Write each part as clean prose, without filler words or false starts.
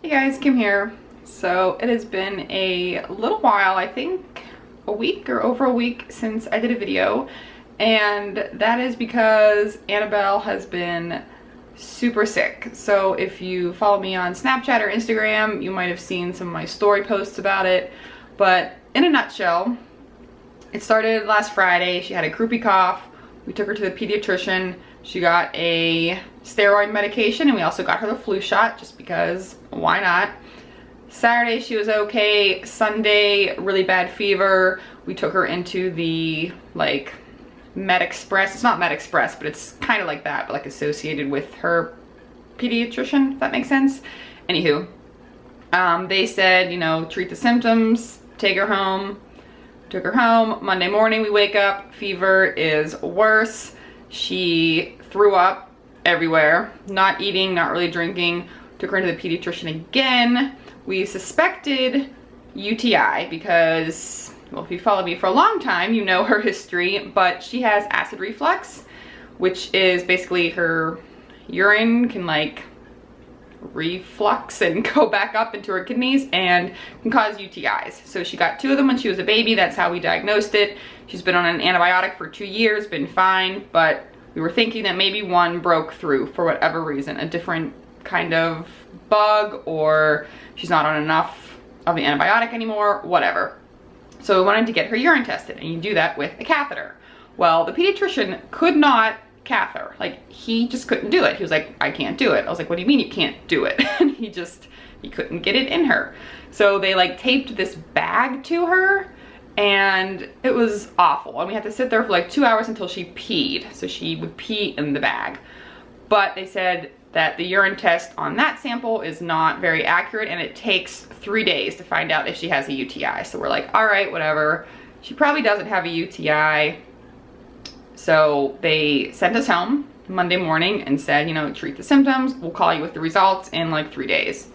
Hey guys, Kim here. So it has been a little while, I think a week or over a week since I did a video, and that is because Annabelle has been super sick. So if you follow me on Snapchat or Instagram, you might have seen some of my story posts about it, but in a nutshell, it started last Friday. She had a croupy cough. We took her to the pediatrician. She got a steroid medication, and we also got her the flu shot just because why not. Saturday she was okay. Sunday, really bad fever. We took her into the like Med Express. It's not Med Express, but it's kind of like that, but like associated with her pediatrician, if that makes sense. Anywho, they said, you know, treat the symptoms, take her home. Took her home. Monday morning we wake up, fever is worse. She threw up everywhere, not eating, not really drinking. Took her into the pediatrician again. We suspected UTI because, well, if you followed me for a long time, you know her history, but she has acid reflux, which is basically her urine can like reflux and go back up into her kidneys and can cause UTIs. So she got 2 of them when she was a baby. That's how we diagnosed it. She's been on an antibiotic for 2 years, been fine, but we were thinking that maybe one broke through for whatever reason, a different kind of bug, or she's not on enough of the antibiotic anymore, whatever. So we wanted to get her urine tested, and you do that with a catheter. Well, the pediatrician could not catheter. Like, he just couldn't do it. He was like, I can't do it. I was like, what do you mean you can't do it? And he couldn't get it in her. So they like taped this bag to her, and it was awful. And we had to sit there for like 2 hours until she peed. So she would pee in the bag. But they said that the urine test on that sample is not very accurate, and it takes 3 days to find out if she has a UTI. So we're like, all right, whatever. She probably doesn't have a UTI. So they sent us home Monday morning and said, you know, treat the symptoms. We'll call you with the results in like 3 days.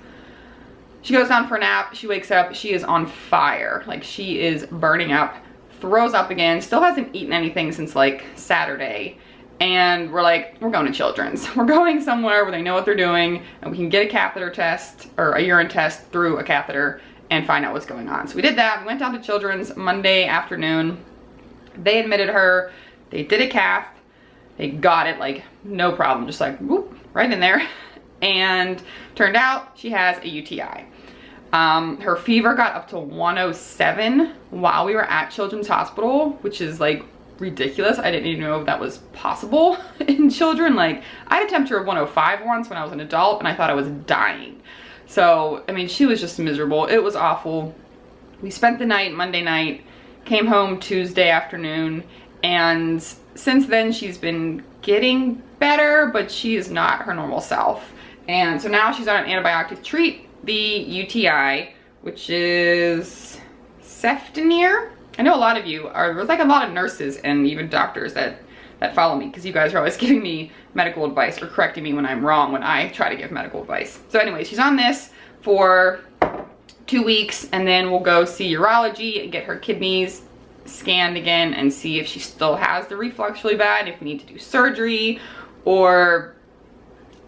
She goes down for a nap. She wakes up. She is on fire. Like, she is burning up, throws up again, still hasn't eaten anything since like Saturday. And we're like, we're going to Children's. We're going somewhere where they know what they're doing and we can get a catheter test or a urine test through a catheter and find out what's going on. So we did that. We went down to Children's Monday afternoon. They admitted her. They did a cath, they got it like no problem, just like whoop, right in there. And turned out she has a UTI. Her fever got up to 107 while we were at Children's Hospital, which is like ridiculous. I didn't even know that was possible in children. Like, I had a temperature of 105 once when I was an adult, and I thought I was dying. So, I mean, she was just miserable. It was awful. We spent the night, Monday night, came home Tuesday afternoon, and since then she's been getting better, but she is not her normal self. And so now she's on an antibiotic to treat the UTI, which is Ceftonir. I know a lot of you are, there's like a lot of nurses and even doctors that follow me, because you guys are always giving me medical advice or correcting me when I'm wrong when I try to give medical advice. So anyway, she's on this for 2 weeks, and then we'll go see urology and get her kidneys scanned again and see if she still has the reflux really bad, if we need to do surgery, or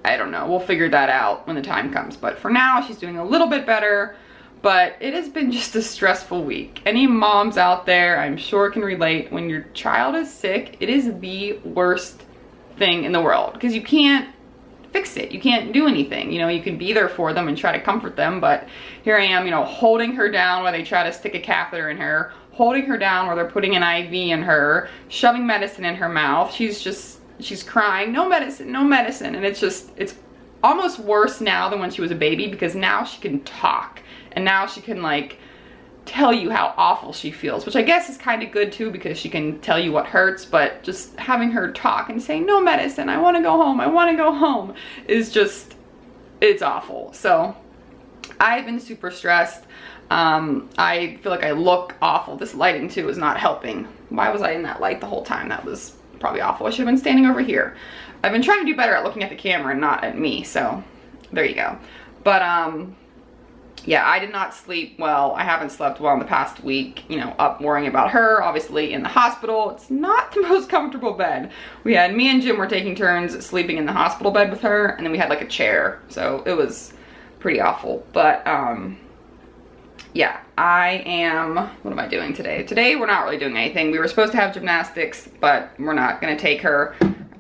I don't know. We'll figure that out when the time comes. But for now, she's doing a little bit better, but it has been just a stressful week. Any moms out there, I'm sure, can relate. When your child is sick, it is the worst thing in the world, because you can't fix it. You can't do anything. You know, you can be there for them and try to comfort them, but here I am, you know, holding her down while they try to stick a catheter in her, holding her down where they're putting an IV in her, shoving medicine in her mouth. She's crying, no medicine, no medicine. And it's almost worse now than when she was a baby, because now she can talk and now she can like tell you how awful she feels, which I guess is kind of good too, because she can tell you what hurts. But just having her talk and say, no medicine, I want to go home, I want to go home, is just, it's awful. So I've been super stressed. I feel like I look awful. This lighting too is not helping. Why was I in that light the whole time? That was probably awful. I should have been standing over here. I've been trying to do better at looking at the camera and not at me, so there you go. But yeah, I did not sleep well. I haven't slept well in the past week, you know, up worrying about her, obviously in the hospital. It's not the most comfortable bed. Me and Jim were taking turns sleeping in the hospital bed with her, and then we had like a chair. So it was pretty awful. But yeah, what am I doing today? Today we're not really doing anything. We were supposed to have gymnastics, but we're not gonna take her.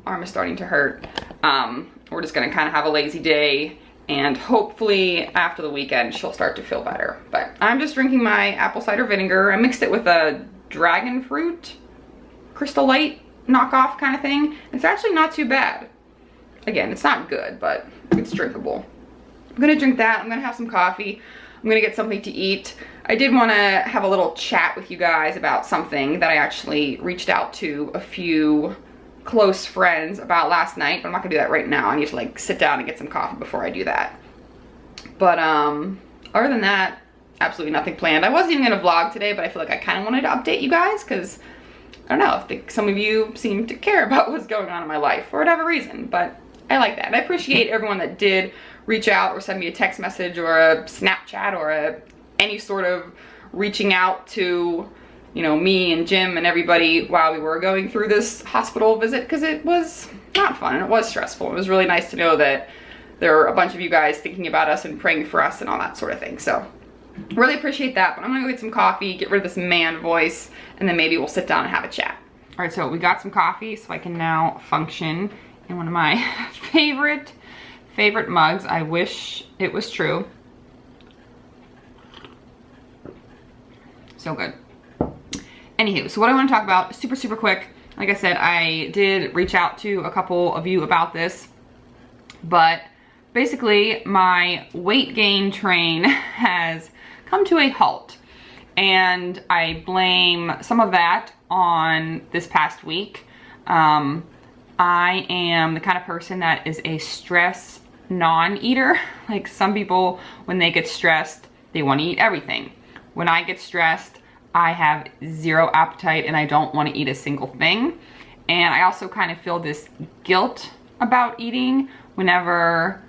Arm is starting to hurt. We're just gonna kind of have a lazy day, and hopefully after the weekend she'll start to feel better. But I'm just drinking my apple cider vinegar. I mixed it with a dragon fruit Crystal Light knockoff kind of thing. It's actually not too bad. Again, it's not good, but it's drinkable. I'm gonna drink that. I'm gonna have some coffee. I'm gonna get something to eat. I did want to have a little chat with you guys about something that I actually reached out to a few close friends about last night, but I'm not gonna do that right now. I need to like sit down and get some coffee before I do that. But other than that, absolutely nothing planned. I wasn't even gonna vlog today, but I feel like I kind of wanted to update you guys because I don't know, some of you seem to care about what's going on in my life for whatever reason, but I like that. And I appreciate everyone that did reach out or send me a text message or a Snapchat or any sort of reaching out to, you know, me and Jim and everybody while we were going through this hospital visit, because it was not fun and it was stressful. It was really nice to know that there were a bunch of you guys thinking about us and praying for us and all that sort of thing. So really appreciate that. But I'm gonna go get some coffee, get rid of this man voice, and then maybe we'll sit down and have a chat. All right, so we got some coffee, so I can now function in one of my favorite mugs. I wish it was true. So good. Anywho, so what I want to talk about super quick. Like I said, I did reach out to a couple of you about this, but basically my weight gain train has come to a halt, and I blame some of that on this past week. I am the kind of person that is a stress non-eater. Like some people, when they get stressed, they want to eat everything. When I get stressed, I have zero appetite and I don't want to eat a single thing. And I also kind of feel this guilt about eating whenever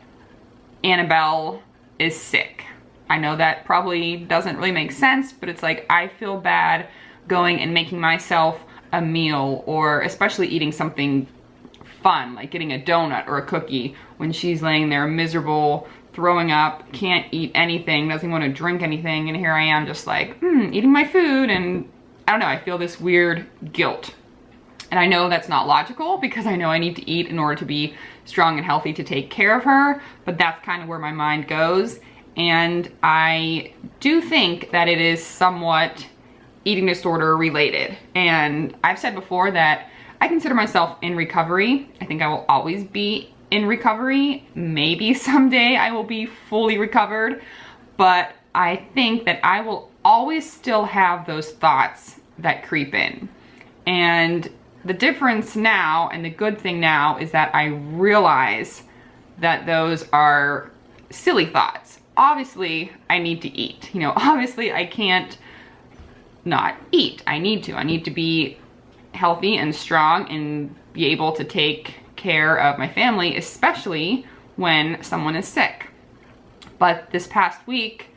Annabelle is sick. I know that probably doesn't really make sense, but it's like I feel bad going and making myself a meal, or especially eating something fun, like getting a donut or a cookie, when she's laying there miserable, throwing up, can't eat anything, doesn't want to drink anything, and here I am just like, eating my food, and I don't know, I feel this weird guilt. And I know that's not logical because I know I need to eat in order to be strong and healthy to take care of her, but that's kind of where my mind goes. And I do think that it is somewhat eating disorder related. And I've said before that I consider myself in recovery. I think I will always be in recovery. Maybe someday I will be fully recovered, but I think that I will always still have those thoughts that creep in. And the difference now, and the good thing now, is that I realize that those are silly thoughts. Obviously, I need to eat. You know, obviously I can't not eat. I need to be healthy and strong and be able to take care of my family, especially when someone is sick. But this past week,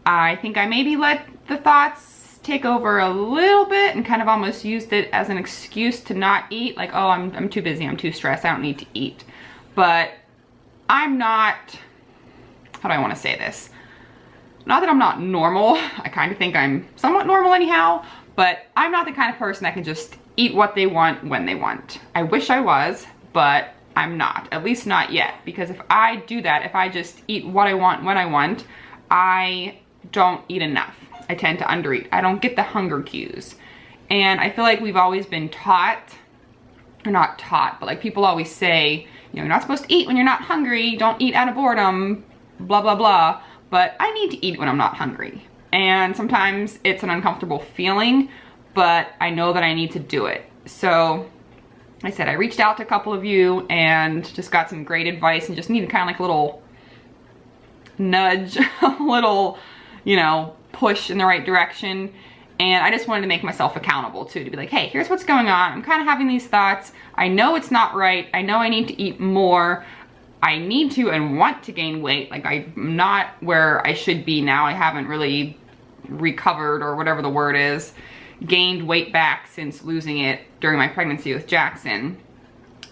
I think I maybe let the thoughts take over a little bit and kind of almost used it as an excuse to not eat. Like, oh, I'm too busy, I'm too stressed, I don't need to eat. But I'm not, how do I want to say this? Not that I'm not normal. I kind of think I'm somewhat normal anyhow, but I'm not the kind of person that can just eat what they want when they want. I wish I was, but I'm not, at least not yet. Because if I do that, if I just eat what I want when I want, I don't eat enough. I tend to undereat. I don't get the hunger cues. And I feel like we've always been taught, or not taught, but like people always say, you know, you're not supposed to eat when you're not hungry, don't eat out of boredom, blah, blah, blah. But I need to eat when I'm not hungry. And sometimes it's an uncomfortable feeling, but I know that I need to do it. So like I said, I reached out to a couple of you and just got some great advice and just needed kind of like a little nudge, a little, you know, push in the right direction. And I just wanted to make myself accountable too, to be like, hey, here's what's going on. I'm kind of having these thoughts. I know it's not right. I know I need to eat more. I need to and want to gain weight. Like, I'm not where I should be now. I haven't really recovered, or whatever the word is, gained weight back since losing it during my pregnancy with Jackson.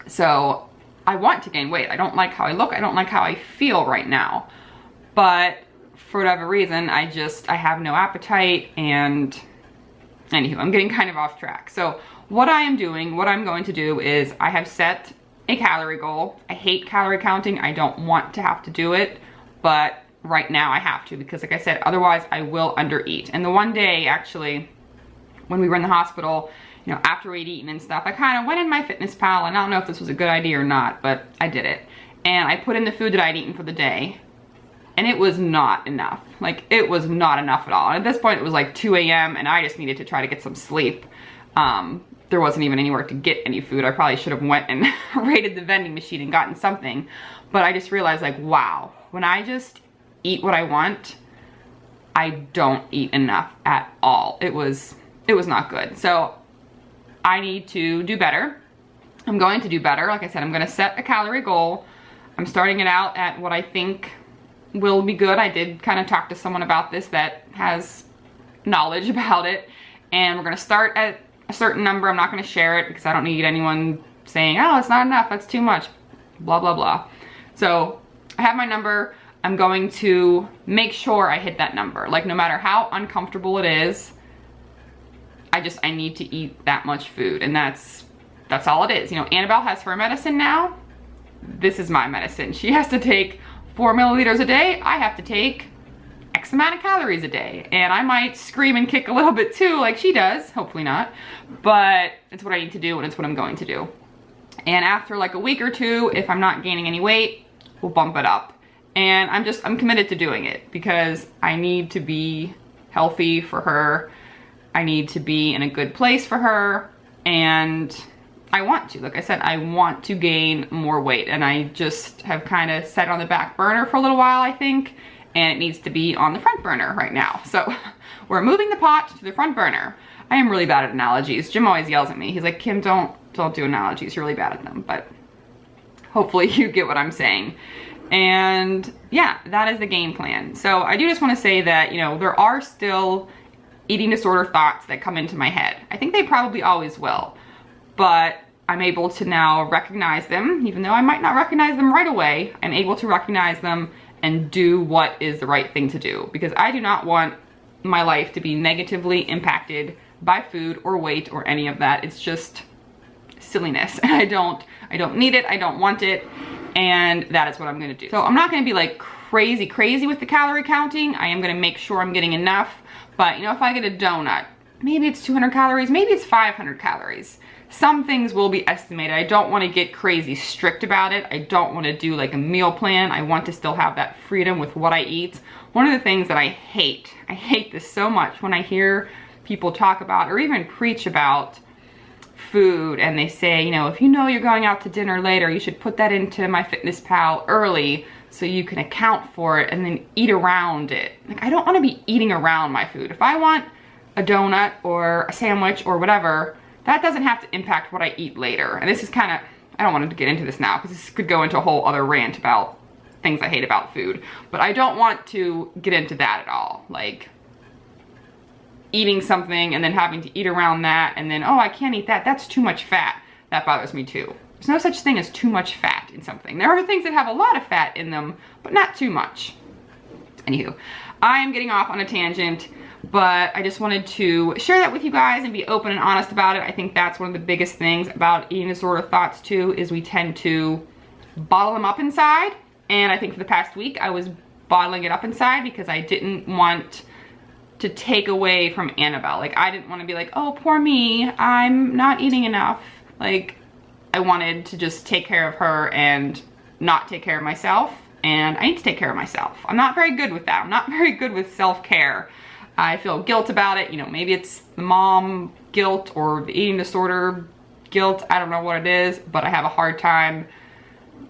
So I want to gain weight. I don't like how I look. I don't like how I feel right now. but for whatever reason, I have no appetite, and anywho, I'm getting kind of off track. So what I'm going to do is I have set a calorie goal. I hate calorie counting. I don't want to have to do it, but right now I have to, because like I said, otherwise I will undereat. And the one day, actually, when we were in the hospital, you know, after we'd eaten and stuff, I kind of went in my Fitness Pal, and I don't know if this was a good idea or not, but I did it. And I put in the food that I'd eaten for the day, and it was not enough. Like, it was not enough at all. And at this point, it was like 2 a.m. and I just needed to try to get some sleep. There wasn't even anywhere to get any food. I probably should have went and raided the vending machine and gotten something. But I just realized, like, wow, when I just eat what I want, I don't eat enough at all. It was not good. So I need to do better. I'm going to do better. Like I said, I'm going to set a calorie goal. I'm starting it out at what I think will be good. I did kind of talk to someone about this that has knowledge about it, and we're going to start at a certain number. I'm not going to share it because I don't need anyone saying, oh, it's not enough, that's too much, blah, blah, blah. So I have my number. I'm going to make sure I hit that number. Like, no matter how uncomfortable it is, I need to eat that much food, and that's all it is. You know, Annabelle has her medicine now. This is my medicine. She has to take 4 milliliters a day. I have to take X amount of calories a day. And I might scream and kick a little bit too, like she does. Hopefully not. But it's what I need to do, and it's what I'm going to do. And after like a week or two, if I'm not gaining any weight, we'll bump it up. And I'm committed to doing it, because I need to be healthy for her. I need to be in a good place for her. And I want to, like I said, I want to gain more weight, and I just have kind of set it on the back burner for a little while, I think, and it needs to be on the front burner right now. So we're moving the pot to the front burner. I am really bad at analogies. Jim always yells at me. He's like, Kim, don't do analogies. You're really bad at them, but hopefully you get what I'm saying. And yeah, that is the game plan. So I do just want to say that, you know, there are still eating disorder thoughts that come into my head. I think they probably always will. But I'm able to now recognize them, even though I might not recognize them right away. I'm able to recognize them and do what is the right thing to do, because I do not want my life to be negatively impacted by food or weight or any of that. It's just silliness, and I don't need it, I don't want it, and that is what I'm gonna do. So I'm not gonna be like crazy with the calorie counting. I am gonna make sure I'm getting enough, but you know, if I get a donut, maybe it's 200 calories, maybe it's 500 calories. Some things will be estimated. I don't want to get crazy strict about it. I don't want to do like a meal plan. I want to still have that freedom with what I eat. One of the things that I hate this so much, when I hear people talk about or even preach about food, and they say, you know, if you know you're going out to dinner later, you should put that into My Fitness Pal early so you can account for it and then eat around it. Like, I don't want to be eating around my food. If I want a donut or a sandwich or whatever, that doesn't have to impact what I eat later. And this is kind of, I don't want to get into this now, because this could go into a whole other rant about things I hate about food. But I don't want to get into that at all. Like, eating something and then having to eat around that, and then, oh, I can't eat that. That's too much fat. That bothers me too. There's no such thing as too much fat in something. There are things that have a lot of fat in them, but not too much. Anywho, I am getting off on a tangent, but I just wanted to share that with you guys and be open and honest about it. I think that's one of the biggest things about eating disorder thoughts too, is we tend to bottle them up inside. And I think for the past week, I was bottling it up inside because I didn't want to take away from Annabelle. Like, I didn't want to be like, oh, poor me, I'm not eating enough. Like, I wanted to just take care of her and not take care of myself. And I need to take care of myself. I'm not very good with that. I'm not very good with self-care. I feel guilt about it. You know, maybe it's the mom guilt or the eating disorder guilt. I don't know what it is, but I have a hard time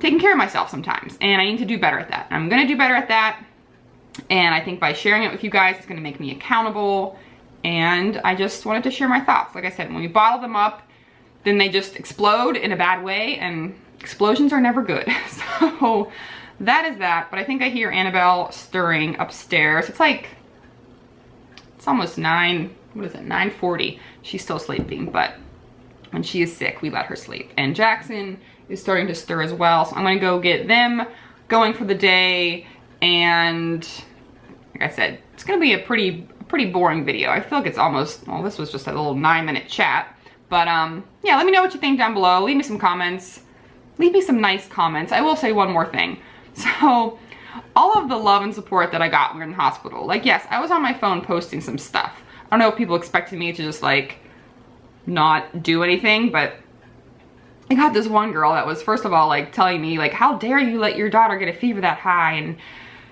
taking care of myself sometimes, and I need to do better at that. I'm gonna do better at that, and I think by sharing it with you guys, it's gonna make me accountable, and I just wanted to share my thoughts. Like I said, when we bottle them up, then they just explode in a bad way, and explosions are never good. So that is that, but I think I hear Annabelle stirring upstairs. It's almost 9:40. She's still sleeping, but when she is sick, we let her sleep. And Jackson is starting to stir as well, so I'm gonna go get them going for the day, And like I said, it's gonna be a pretty boring video. I feel like it's almost, well, this was just a little 9-minute chat. But yeah, let me know what you think down below. Leave me some comments. Leave me some nice comments. I will say one more thing. So, all of the love and support that I got when we were in the hospital. Like, yes, I was on my phone posting some stuff. I don't know if people expected me to just like not do anything, but I got this one girl that was, first of all, like telling me like, how dare you let your daughter get a fever that high, and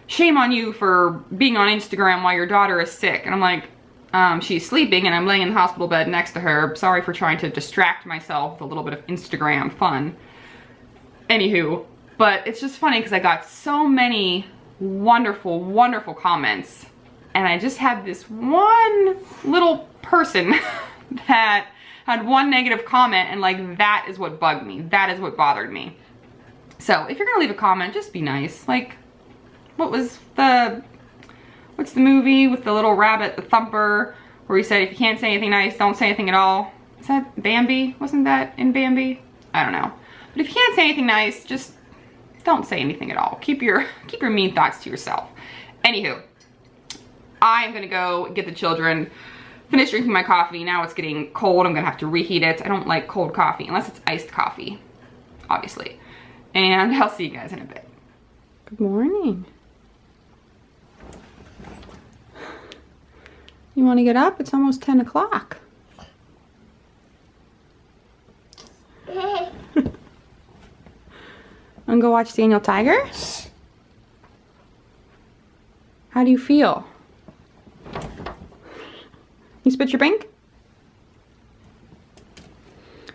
shame on you for being on Instagram while your daughter is sick. And I'm like, she's sleeping and I'm laying in the hospital bed next to her. Sorry for trying to distract myself with a little bit of Instagram fun. Anywho, but it's just funny because I got so many wonderful, wonderful comments, and I just had this one little person that had one negative comment, and like that is what bugged me. That is what bothered me. So if you're gonna leave a comment, just be nice. Like, what's the movie with the little rabbit, the Thumper, where he said if you can't say anything nice, don't say anything at all? Is that Bambi? Wasn't that in Bambi? I don't know. But if you can't say anything nice, just don't say anything at all. Keep your mean thoughts to yourself. Anywho, I am gonna go get the children, finish drinking my coffee. Now it's getting cold. I'm gonna have to reheat it. I don't like cold coffee unless it's iced coffee, obviously. And I'll see you guys in a bit. Good morning. You want to get up? It's almost 10 o'clock. Wanna go watch Daniel Tiger? How do you feel? You spit your pink?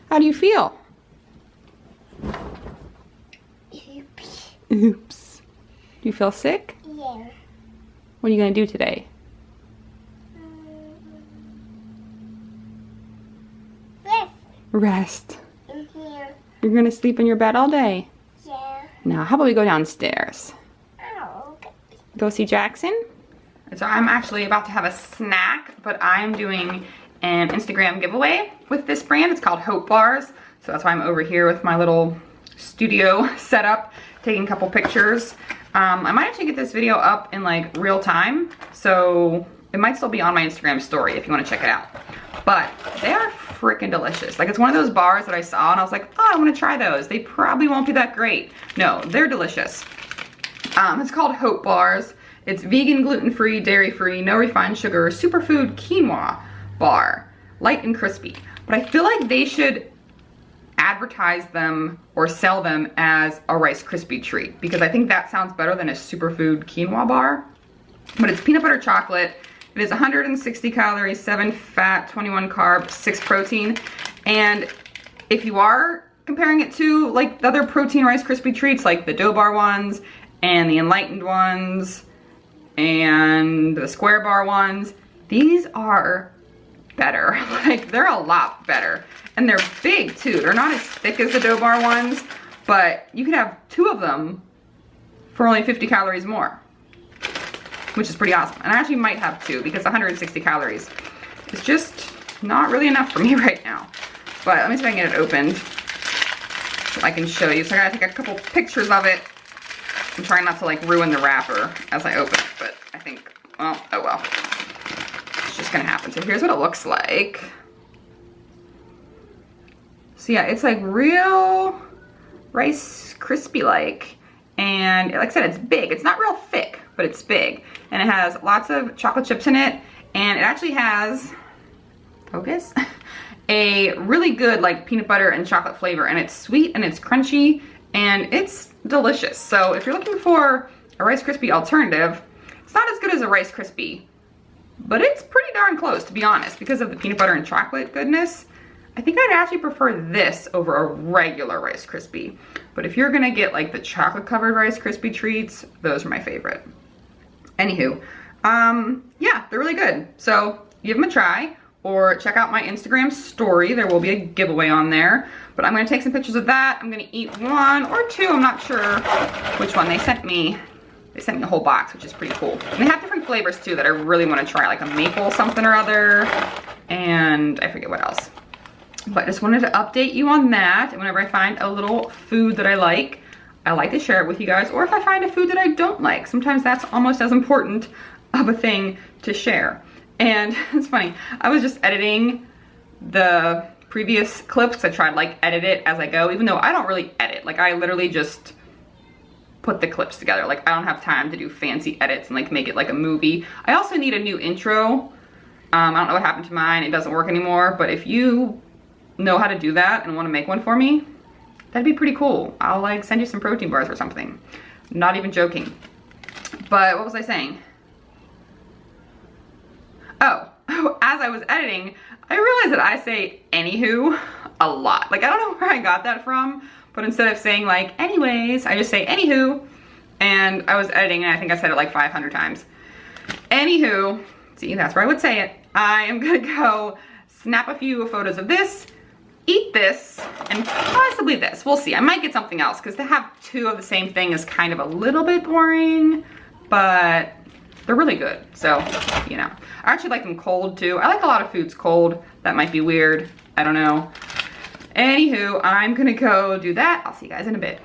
How do you feel? Oops. Oops. Do you feel sick? Yeah. What are you gonna do today? Rest. Rest. In here. You're gonna sleep in your bed all day? Yeah. Now, how about we go downstairs? Oh. Go see Jackson? So I'm actually about to have a snack, but I'm doing an Instagram giveaway with this brand. It's called Hope Bars. So that's why I'm over here with my little studio setup, taking a couple pictures. I might actually get this video up in like real time, so it might still be on my Instagram story if you want to check it out. But they are freaking delicious. Like, it's one of those bars that I saw and I was like, oh, I want to try those. They probably won't be that great. No, they're delicious. It's called Hope Bars. It's vegan, gluten-free, dairy-free, no refined sugar, superfood quinoa bar. Light and crispy. But I feel like they should advertise them or sell them as a Rice Krispie treat, because I think that sounds better than a superfood quinoa bar. But it's peanut butter chocolate. It is 160 calories, 7 fat, 21 carb, 6 protein. And if you are comparing it to like the other protein Rice Krispie treats, like the dough bar ones and the enlightened ones and the square bar ones, these are better. Like, they're a lot better. And they're big too. They're not as thick as the dough bar ones, but you can have 2 of them for only 50 calories more, which is pretty awesome. And I actually might have 2 because 160 calories is just not really enough for me right now. But let me see if I can get it opened so I can show you. So I gotta take a couple pictures of it. I'm trying not to like ruin the wrapper as I open it, but I think, well, oh well. It's just gonna happen. So here's what it looks like. So yeah, it's like real Rice Krispie like. And like I said, it's big. It's not real thick, but it's big. And it has lots of chocolate chips in it. And it actually has, focus, a really good like peanut butter and chocolate flavor. And it's sweet and it's crunchy and it's delicious. So if you're looking for a Rice Krispie alternative, it's not as good as a Rice Krispie, but it's pretty darn close, to be honest, because of the peanut butter and chocolate goodness. I think I'd actually prefer this over a regular Rice Krispie. But if you're gonna get like the chocolate covered Rice Krispie treats, those are my favorite. Anywho, yeah, they're really good. So give them a try or check out my Instagram story. There will be a giveaway on there. But I'm gonna take some pictures of that. I'm gonna eat 1 or 2, I'm not sure which one. They sent me a whole box, which is pretty cool. And they have different flavors too that I really wanna try, like a maple something or other, and I forget what else. But I just wanted to update you on that. And whenever I find a little food that I like, I like to share it with you guys, or if I find a food that I don't like. Sometimes that's almost as important of a thing to share. And it's funny, I was just editing the previous clips because I try to like edit it as I go, even though I don't really edit. Like I literally just put the clips together. Like I don't have time to do fancy edits and like make it like a movie. I also need a new intro. I don't know what happened to mine. It doesn't work anymore, but if you know how to do that and want to make one for me, that'd be pretty cool. I'll like send you some protein bars or something. Not even joking. But what was I saying? Oh, as I was editing, I realized that I say anywho a lot. Like I don't know where I got that from, but instead of saying like anyways, I just say anywho. And I was editing and I think I said it like 500 times. Anywho, see, that's where I would say it. I am gonna go snap a few photos of this, eat this, and possibly this. We'll see. I might get something else because to have two of the same thing is kind of a little bit boring, but they're really good. So, you know, I actually like them cold too. I like a lot of foods cold. That might be weird. I don't know. Anywho, I'm gonna go do that. I'll see you guys in a bit.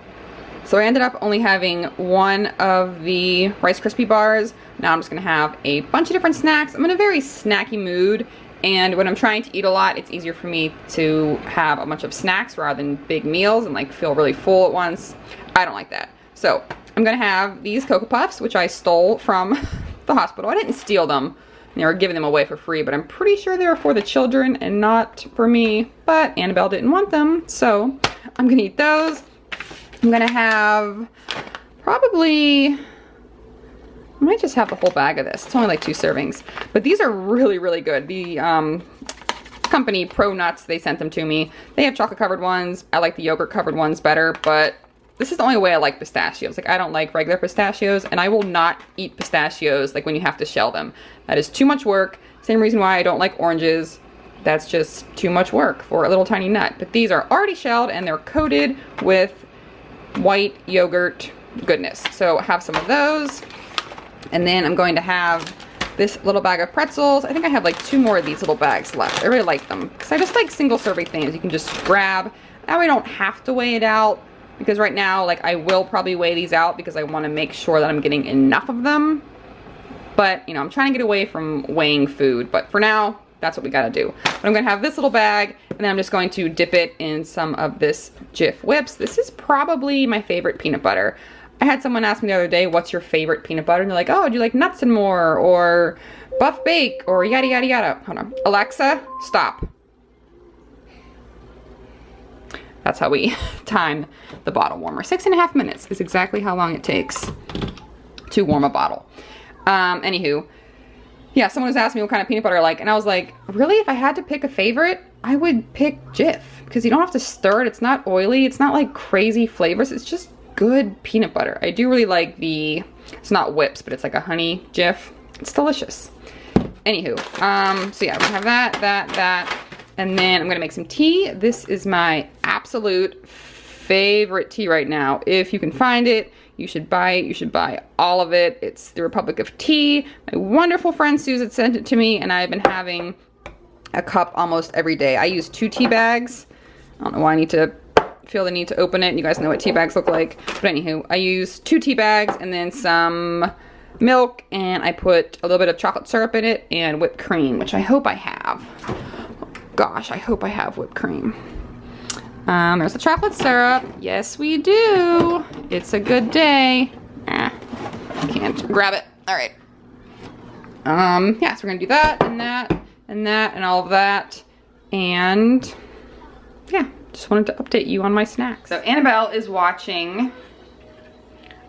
So I ended up only having one of the Rice Krispie bars. Now I'm just gonna have a bunch of different snacks. I'm in a very snacky mood, and when I'm trying to eat a lot, it's easier for me to have a bunch of snacks rather than big meals and like feel really full at once. I don't like that. So I'm gonna have these Cocoa Puffs, which I stole from the hospital. I didn't steal them. They were giving them away for free, but I'm pretty sure they were for the children and not for me. But Annabelle didn't want them, so I'm gonna eat those. I'm gonna have probably, I might just have the whole bag of this. It's only like 2 servings, but these are really, really good. The company Pro Nuts, they sent them to me. They have chocolate covered ones. I like the yogurt covered ones better, but this is the only way I like pistachios. Like I don't like regular pistachios, and I will not eat pistachios like when you have to shell them. That is too much work. Same reason why I don't like oranges. That's just too much work for a little tiny nut. But these are already shelled and they're coated with white yogurt goodness. So have some of those. And then I'm going to have this little bag of pretzels. I think I have like 2 more of these little bags left. I really like them because I just like single serving things. You can just grab. That way I don't have to weigh it out, because right now, like I will probably weigh these out because I want to make sure that I'm getting enough of them. But, you know, I'm trying to get away from weighing food. But for now, that's what we gotta do. But I'm gonna have this little bag, and then I'm just going to dip it in some of this Jif Whips. This is probably my favorite peanut butter. I had someone ask me the other day, what's your favorite peanut butter? And they're like, oh, do you like Nuts and More, or Buff Bake, or yada, yada, yada. Hold on. Alexa, stop. That's how we time the bottle warmer. 6.5 minutes is exactly how long it takes to warm a bottle. Anywho, yeah, someone was asking me what kind of peanut butter I like, and I was like, really, if I had to pick a favorite, I would pick Jif, because you don't have to stir it. It's not oily. It's not like crazy flavors. It's just good peanut butter. I do really like the, it's not Whips, but it's like a honey Jif. It's delicious. Anywho, so yeah, I'm gonna have that, and then I'm gonna make some tea. This is my absolute favorite tea right now. If you can find it, you should buy it. You should buy all of it. It's the Republic of Tea. My wonderful friend Susan sent it to me, and I've been having a cup almost every day. I use 2 tea bags. I don't know why I need to feel the need to open it. You guys know what tea bags look like. But anywho, I use 2 tea bags and then some milk, and I put a little bit of chocolate syrup in it and whipped cream, which I hope I have. Gosh, I hope I have whipped cream. There's the chocolate syrup. Yes, we do. It's a good day. Can't grab it. All right. Yeah, so we're gonna do that and that and that and all of that. And yeah, just wanted to update you on my snacks. So Annabelle is watching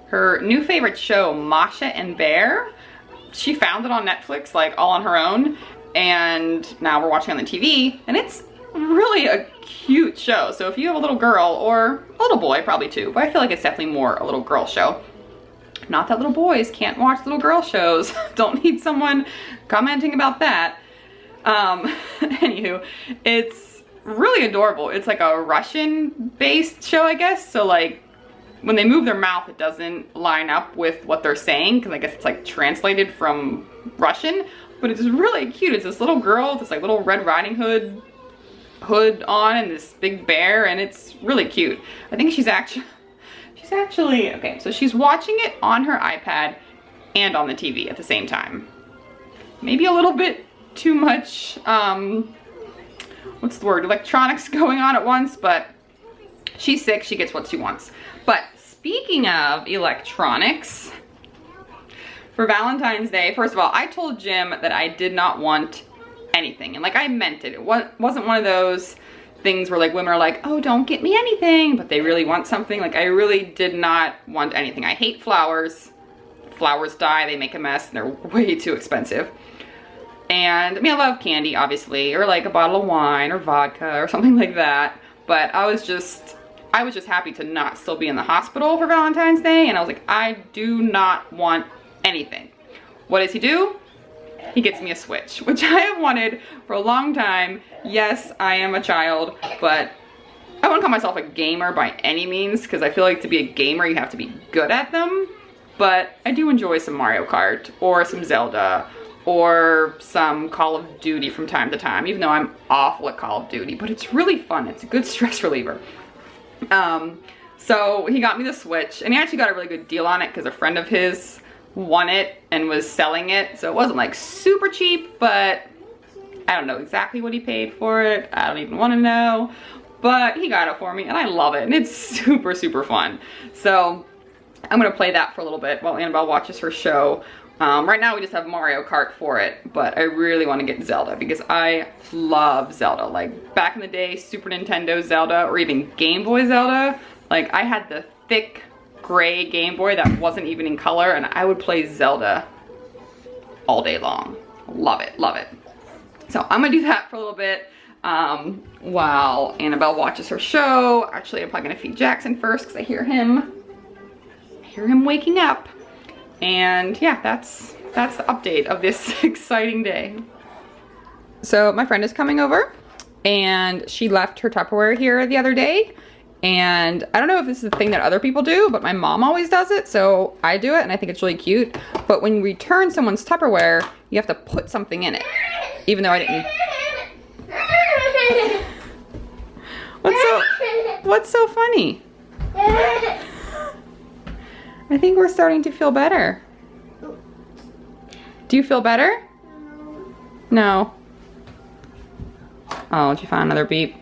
her new favorite show, Masha and Bear. She found it on Netflix, like all on her own. And now we're watching on the TV, and it's really a cute show. So if you have a little girl, or a little boy probably too, but I feel like it's definitely more a little girl show. Not that little boys can't watch little girl shows. Don't need someone commenting about that. Anywho, it's really adorable. It's like a Russian based show, I guess. So like when they move their mouth, it doesn't line up with what they're saying, because I guess it's like translated from Russian, but it's really cute. It's this little girl with this like little Red Riding Hood hood on and this big bear, and it's really cute. I think she's actually She's actually, okay, so she's watching it on her iPad and on the TV at the same time. Maybe a little bit too much, what's the word, electronics going on at once, but she's sick, she gets what she wants. But speaking of electronics, for Valentine's Day, first of all, I told Jim that I did not want anything, and like I meant it. It wasn't one of those things where like women are like, oh, don't get me anything, but they really want something. Like I really did not want anything. I hate flowers. Flowers die, they make a mess, and they're way too expensive. And I mean, I love candy, obviously, or like a bottle of wine or vodka or something like that. But I was just happy to not still be in the hospital for Valentine's Day. And I was like, I do not want anything. What does he do? He gets me a Switch, which I have wanted for a long time. Yes, I am a child, but I wouldn't call myself a gamer by any means, because I feel like to be a gamer, you have to be good at them. But I do enjoy some Mario Kart or some Zelda or some Call of Duty from time to time, even though I'm awful at Call of Duty, but it's really fun. It's a good stress reliever. So he got me the Switch, and he actually got a really good deal on it because a friend of his won it and was selling it. So it wasn't like super cheap, but I don't know exactly what he paid for it. I don't even want to know, but he got it for me and I love it. And it's super, super fun. So I'm gonna play that for a little bit while Annabelle watches her show. Right now we just have Mario Kart for it, but I really want to get Zelda because I love Zelda. Like back in the day, Super Nintendo Zelda or even Game Boy Zelda. Like I had the thick gray Game Boy that wasn't even in color, and I would play Zelda all day long. Love it, love it. So I'm gonna do that for a little bit while Annabelle watches her show. Actually, I'm probably gonna feed Jackson first because I hear him waking up. And yeah, that's the update of this exciting day. So my friend is coming over, and she left her Tupperware here the other day. And I don't know if this is a thing that other people do, but my mom always does it, so I do it, and I think it's really cute. But when you return someone's Tupperware, you have to put something in it, even though I didn't. What's so funny? I think we're starting to feel better. Do you feel better? No. Oh, did you find another beep?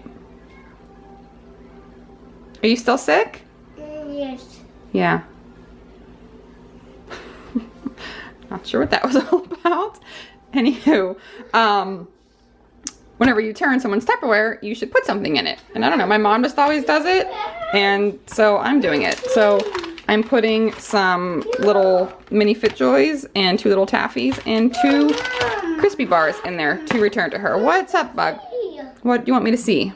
Are you still sick? Yes. Yeah. Not sure what that was all about. Anywho, whenever you turn someone's Tupperware, you should put something in it. And I don't know, my mom just always does it, and so I'm doing it. So I'm putting some little mini FitJoys and 2 little taffies and 2 crispy bars in there to return to her. What's up, Bug? What do you want me to see?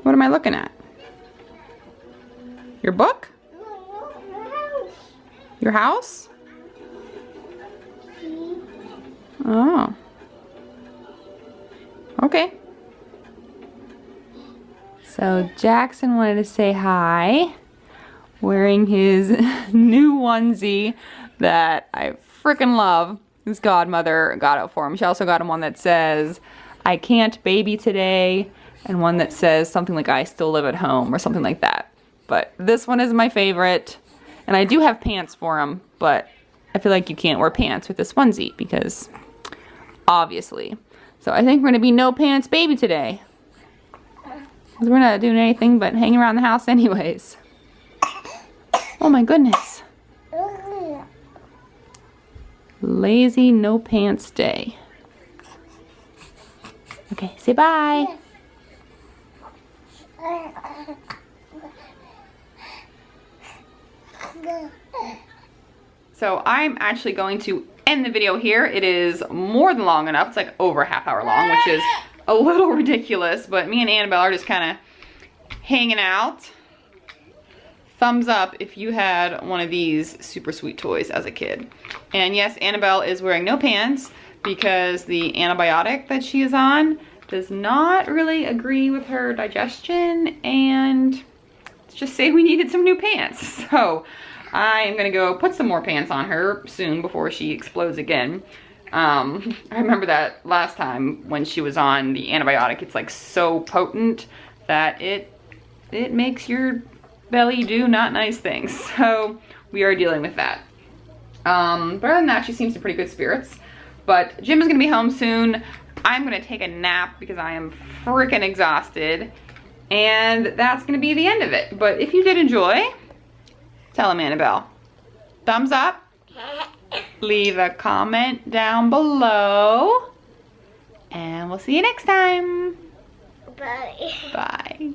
What am I looking at? Your book? Your house? Oh. Okay. So Jackson wanted to say hi, wearing his new onesie that I freaking love. His godmother got it for him. She also got him one that says, I can't baby today, and one that says something like, I still live at home, or something like that. But this one is my favorite, and I do have pants for him, but I feel like you can't wear pants with this onesie, because obviously. So I think we're gonna be no pants baby today. Because we're not doing anything but hanging around the house anyways. Oh my goodness. Lazy no pants day. Okay, say bye. So I'm actually going to end the video here. It is more than long enough. It's like over a half-hour long, which is a little ridiculous, but me and Annabelle are just kind of hanging out. Thumbs up if you had one of these super sweet toys as a kid. And yes, Annabelle is wearing no pants because the antibiotic that she is on does not really agree with her digestion, and let's just say we needed some new pants. So I am gonna go put some more pants on her soon before she explodes again. I remember that last time when she was on the antibiotic, it's like so potent that it makes your belly do not nice things. So we are dealing with that. But other than that, she seems in pretty good spirits. But Jim is gonna be home soon. I'm gonna take a nap because I am freaking exhausted. And that's gonna be the end of it. But if you did enjoy, tell him, Annabelle. Thumbs up. Leave a comment down below. And we'll see you next time. Bye. Bye.